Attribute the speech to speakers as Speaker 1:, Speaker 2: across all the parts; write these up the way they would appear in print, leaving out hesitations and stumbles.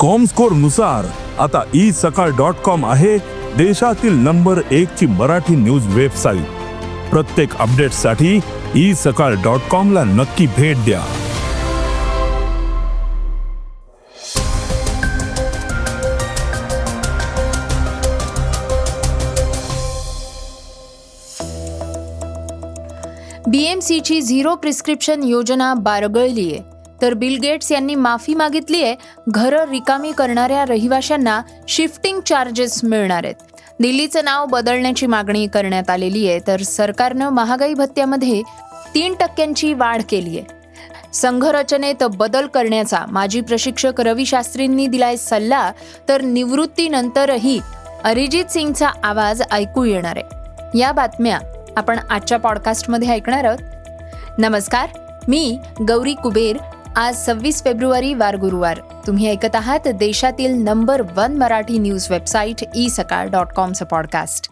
Speaker 1: Comscore नुसार आता isakal.com आहे देशातील नंबर 1 ची मराठी न्यूज वेबसाईट. प्रत्येक अपडेटसाठी isakal.com ला नक्की भेट द्या.
Speaker 2: BMCची झिरो प्रिस्क्रिप्शन योजना बारगळलीये, तर बिल गेट्स यांनी माफी मागितलीये. घरं रिकामी करणाऱ्या रहिवाशांना शिफ्टिंग चार्जेस मिळणार आहेत. दिल्लीचं नाव बदलण्याची मागणी करण्यात आलेली आहे, तर सरकारनं महागाई भत्त्यामध्ये 3% वाढ केली आहे. संघरचनेत बदल करण्याचा माजी प्रशिक्षक रवी शास्त्रींनी दिलाय सल्ला, तर निवृत्तीनंतरही अरिजित सिंगचा आवाज ऐकू येणार आहे. या बातम्या आपण आजच्या पॉडकास्टमध्ये ऐकणार आहोत. नमस्कार, मी गौरी कुबेर. आज 26 फेब्रुवारी वार गुरुवार. तुम्ही ऐकत आहात देशातील नंबर 1 मराठी न्यूज वेबसाईट isakal.comचं पॉडकास्ट.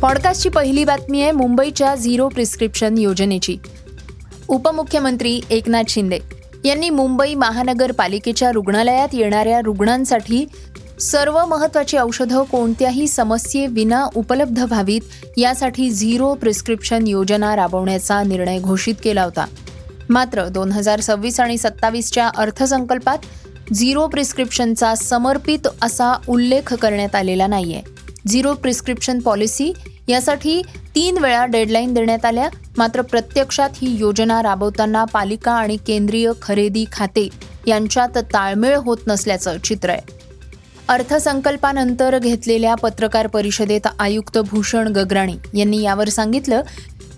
Speaker 2: पॉडकास्टची पहिली बातमी आहे मुंबईच्या झिरो प्रिस्क्रिप्शन योजनेची. उपमुख्यमंत्री एकनाथ शिंदे यांनी मुंबई महानगरपालिकेच्या रुग्णालयात येणाऱ्या रुग्णांसाठी सर्व महत्त्वाची औषधं कोणत्याही समस्येविना उपलब्ध व्हावीत, यासाठी झिरो प्रिस्क्रिप्शन योजना राबवण्याचा निर्णय घोषित केला होता. मात्र 2026 आणि 27च्या अर्थसंकल्पात झिरो प्रिस्क्रिप्शनचा समर्पित असा उल्लेख करण्यात आलेला नाहीये. झिरो प्रिस्क्रिप्शन पॉलिसी यासाठी 3 वेळा डेडलाईन देण्यात आल्या. मात्र प्रत्यक्षात ही योजना राबवताना पालिका आणि केंद्रीय खरेदी खाते यांच्यात ताळमेळ होत नसल्याचं चित्र आहे. अर्थसंकल्पानंतर घेतलेल्या पत्रकार परिषदेत आयुक्त भूषण गगराणी यांनी यावर सांगितलं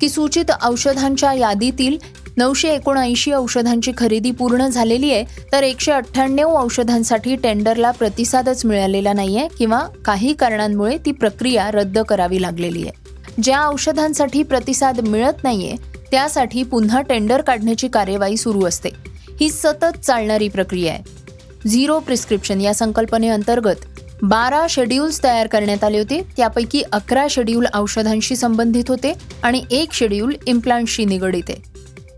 Speaker 2: की सूचित औषधांच्या यादीतील 979 औषधांची खरेदी पूर्ण झालेली आहे, तर 198 औषधांसाठी टेंडरला प्रतिसादच मिळालेला नाहीये किंवा काही कारणांमुळे ती प्रक्रिया रद्द करावी लागलेली आहे. ज्या औषधांसाठी प्रतिसाद मिळत नाहीये त्यासाठी पुन्हा टेंडर काढण्याची कार्यवाही सुरू असते. ही सतत चालणारी प्रक्रिया आहे. झिरो प्रिस्क्रिप्शन या संकल्पनेअंतर्गत 12 शेड्यूल्स तयार करण्यात आले होते. त्यापैकी 11 शेड्यूल औषधांशी संबंधित होते आणि 1 शेड्यूल इम्प्लांट्सशी निगडीत आहे.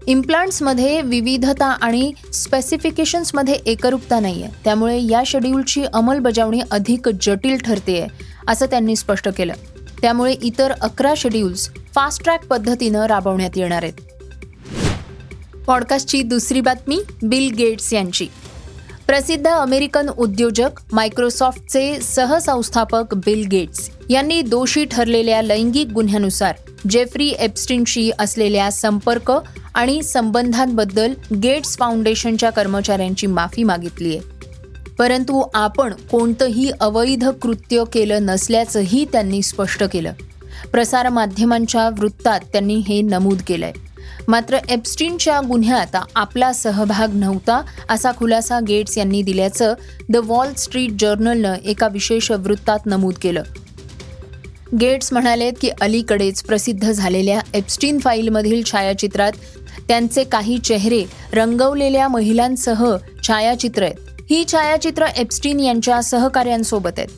Speaker 2: इम्प्लांट्समध्ये विविधता आणि स्पेसिफिकेशन्समध्ये एकरूपता नाही आहे, त्यामुळे या शेड्यूलची अंमलबजावणी अधिक जटिल ठरते असं त्यांनी स्पष्ट केलं. त्यामुळे इतर 11 शेड्यूल्स फास्ट ट्रॅक पद्धतीनं राबवण्यात येणार आहेत. पॉडकास्टची दुसरी बातमी बिल गेट्स यांची. प्रसिद्ध अमेरिकन उद्योजक मायक्रोसॉफ्टचे सहसंस्थापक बिल गेट्स यांनी दोषी ठरलेल्या लैंगिक गुन्ह्यानुसार जेफ्री एप्स्टीनशी असलेल्या संपर्क आणि संबंधांबद्दल गेट्स फाउंडेशनच्या कर्मचाऱ्यांची माफी मागितली आहे. परंतु आपण कोणतंही अवैध कृत्य केलं नसल्याचंही त्यांनी स्पष्ट केलं. प्रसारमाध्यमांच्या वृत्तात त्यांनी हे नमूद केलंय. मात्र एप्स्टीनच्या गुन्ह्यात आपला सहभाग नव्हता असा खुलासा गेट्स यांनी दिल्याचं द वॉल स्ट्रीट जर्नलनं एका विशेष वृत्तात नमूद केलं. गेट्स म्हणालेत की अलीकडेच प्रसिद्ध झालेल्या एप्स्टीन फाईलमधील छायाचित्रात त्यांचे काही चेहरे रंगवलेल्या महिलांसह छायाचित्र आहेत. ही छायाचित्र एप्स्टीन यांच्या सहकाऱ्यांसोबत आहेत.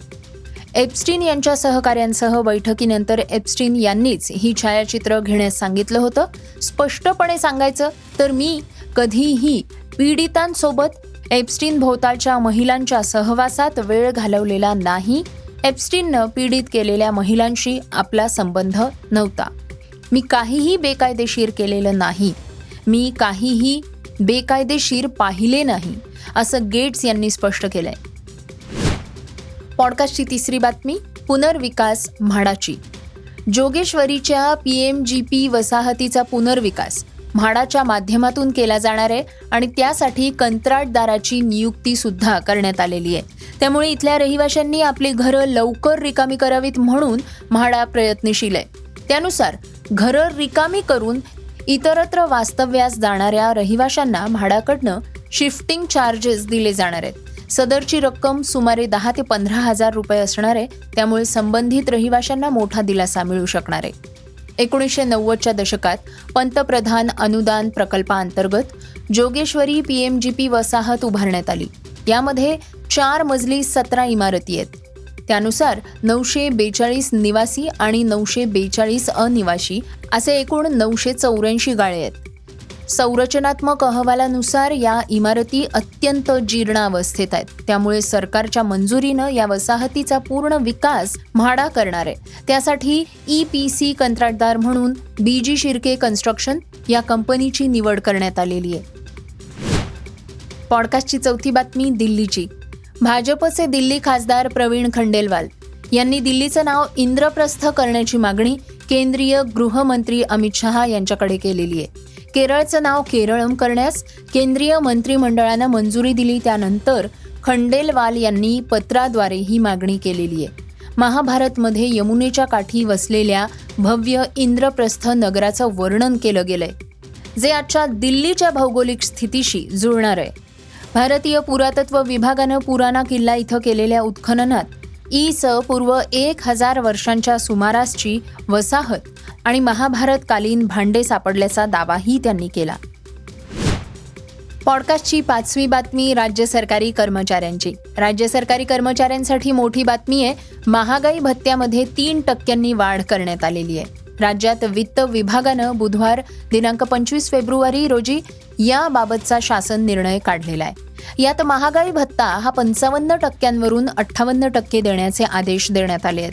Speaker 2: एप्स्टीन यांच्या सहकाऱ्यांसह बैठकीनंतर एप्स्टीन यांनीच ही छायाचित्र घेण्यास सांगितलं होतं. स्पष्टपणे सांगायचं तर मी कधीही पीडितांसोबत एप्स्टीन भोवतालच्या महिलांच्या सहवासात वेळ घालवलेला नाही. एप्स्टीननं पीडित केलेल्या महिलांशी आपला संबंध नव्हता. मी काहीही बेकायदेशीर केलेलं नाही. मी काहीही बेकायदेशीर पाहिले नाही असं गेट्स यांनी स्पष्ट केलंय. पॉडकास्टची तिसरी बातमी पुनर्विकास म्हाडाची. जोगेश्वरीच्या PMGP वसाहतीचा पुनर्विकास म्हाडाच्या माध्यमातून केला जाणार आहे आणि त्यासाठी कंत्राटदाराची नियुक्ती सुद्धा करण्यात आलेली आहे. त्यामुळे इथल्या रहिवाशांनी आपली घरं लवकर रिकामी करावीत म्हणून म्हाडा प्रयत्नशील आहे. त्यानुसार घरं रिकामी करून इतरत्र वास्तव्यास जाणाऱ्या रहिवाशांना म्हाडाकडनं शिफ्टिंग चार्जेस दिले जाणार आहेत. सदरची रक्कम सुमारे 10 ते 15 हजार रुपये असणार आहे. त्यामुळे संबंधित रहिवाशांना मोठा दिलासा मिळू शकणार आहे. 1990च्या दशकात पंतप्रधान अनुदान प्रकल्पाअंतर्गत जोगेश्वरी PMGP वसाहत उभारण्यात आली. यामध्ये 4 मजली 17 इमारती आहेत. त्यानुसार 942 निवासी आणि 942 अनिवासी असे एकूण 984 गाळे आहेत. संरचनात्मक अहवालानुसार या इमारती अत्यंत जीर्णावस्थेत आहेत. त्यामुळे सरकारच्या मंजुरीनं या वसाहतीचा पूर्ण विकास म्हाडा करणार आहे. त्यासाठी EPC कंत्राटदार म्हणून BG शिर्के कन्स्ट्रक्शन या कंपनीची निवड करण्यात आलेली आहे. पॉडकास्टची चौथी बातमी दिल्लीची. भाजपचे दिल्ली खासदार प्रवीण खंडेलवाल यांनी दिल्लीचं नाव इंद्रप्रस्थ करण्याची मागणी केंद्रीय गृहमंत्री अमित शहा यांच्याकडे केलेली आहे. केरळचं नाव केरळम करण्यास केंद्रीय मंत्रिमंडळानं मंजुरी दिली. त्यानंतर खंडेलवाल यांनी पत्राद्वारे ही मागणी केलेली आहे. महाभारतमध्ये यमुनेच्या काठी वसलेल्या भव्य इंद्रप्रस्थ नगराचं वर्णन केलं गेलंय, जे आजच्या दिल्लीच्या भौगोलिक स्थितीशी जुळणार आहे. भारतीय पुरातत्व विभागानं पुराना किल्ला इथं केलेल्या उत्खननात पूर्व 1000 वर्षांच्या सुमारासची वसाहत आणि महाभारतकालीन भांडे सापडल्याचा दावाही त्यांनी केला. पॉडकास्टची पाचवी बातमी राज्य सरकारी कर्मचाऱ्यांची. राज्य सरकारी कर्मचाऱ्यांसाठी मोठी बातमी आहे. महागाई भत्त्यामध्ये 3% वाढ करण्यात आलेली आहे. राज्यात वित्त विभागानं बुधवार दिनांक 25 फेब्रुवारी रोजी याबाबतचा शासन निर्णय काढलेला आहे. यात महागाई भत्ता हा 55% 58% देण्याचे आदेश देण्यात आले आहेत.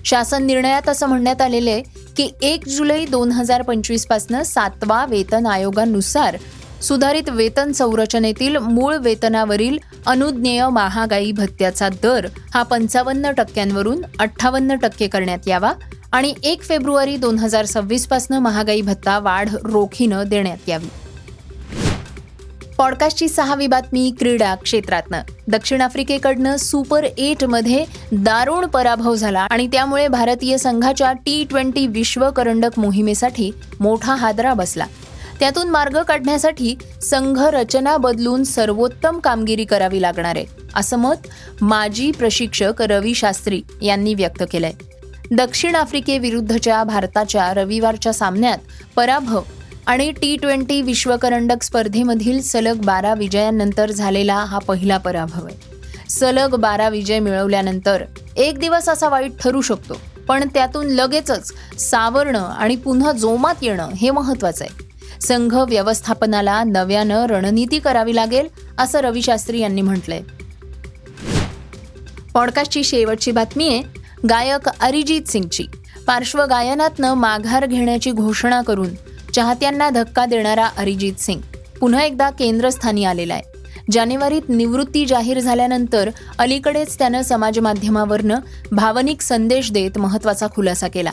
Speaker 2: शासन निर्णयात असं म्हणण्यात आलेले आहे की 1 जुलै 2025 पासून 7व्या वेतन आयोगानुसार सुधारित वेतन संरचनेतील मूळ वेतनावरील अनुज्ञेय महागाई भत्त्याचा दर हा 55% 58% करण्यात यावा आणि 1 फेब्रुवारी 2026 पासून महागाई भत्ता वाढ रोखीनं देण्यात यावी. पॉडकास्टची 6वी बातमी क्रीडा क्षेत्रातनं. दक्षिण आफ्रिकेकडनं सुपर 8मध्ये दारुण पराभव झाला आणि त्यामुळे भारतीय संघाच्या T20 विश्वकरंडक मोहिमेसाठी मोठा हादरा बसला. त्यातून मार्ग काढण्यासाठी संघ रचना बदलून सर्वोत्तम कामगिरी करावी लागणार आहे, असं मत माजी प्रशिक्षक रवी शास्त्री यांनी व्यक्त केलंय. दक्षिण आफ्रिकेविरुद्धच्या भारताच्या रविवारच्या सामन्यात पराभव आणि T20 विश्वकरंडक स्पर्धेमधील सलग 12 विजयांनंतर झालेला हा पहिला पराभव आहे. सलग 12 विजय मिळवल्यानंतर एक दिवस असा वाईट ठरू शकतो, पण त्यातून लगेचच सावरणं आणि पुन्हा जोमात येणं हे महत्त्वाचं आहे. संघ व्यवस्थापनाला नव्यानं रणनीती करावी लागेल, असं रवी शास्त्री यांनी म्हटलंय. पॉडकास्टची शेवटची बातमी आहे गायक अरिजित सिंगची. पार्श्वगायनातनं माघार घेण्याची घोषणा करून चाहत्यांना धक्का देणारा अरिजित सिंग पुन्हा एकदा केंद्रस्थानी आलेला आहे. जानेवारीत निवृत्ती जाहीर झाल्यानंतर अलीकडेच त्यानं समाजमाध्यमावरनं भावनिक संदेश देत महत्त्वाचा खुलासा केला.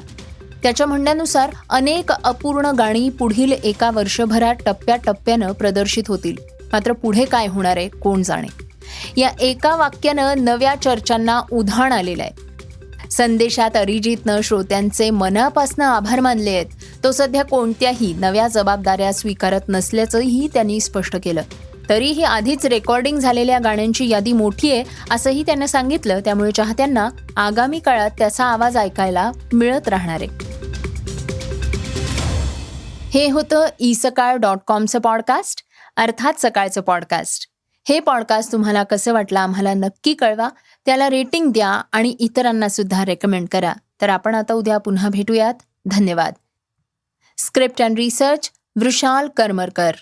Speaker 2: त्याच्या म्हणण्यानुसार अनेक अपूर्ण गाणी पुढील एका वर्षभरात टप्प्याटप्प्यानं प्रदर्शित होतील. मात्र पुढे काय होणार आहे कोण जाणे. या एका वाक्यानं नव्या चर्चांना उधाण आलेलं आहे. संदेशात अरिजितनं श्रोत्यांचे मनापासनं आभार मानले आहेत. तो सध्या कोणत्याही नव्या जबाबदाऱ्या स्वीकारत नसल्याचंही त्यांनी स्पष्ट केलं. तरीही आधीच रेकॉर्डिंग झालेल्या गाण्यांची यादी मोठी आहे असंही त्यानं सांगितलं. त्यामुळे चाहत्यांना आगामी काळात त्याचा आवाज ऐकायला मिळत राहणार आहे. हे होतं isakal.comचं पॉडकास्ट, अर्थात सकाळचं पॉडकास्ट. हे पॉडकास्ट तुम्हाला कसं वाटलं आम्हाला नक्की कळवा. त्याला रेटिंग द्या आणि इतरांना सुद्धा रेकमेंड करा. तर आपण आता उद्या पुन्हा भेटूयात. धन्यवाद. Script and research Vrushal Karmarkar.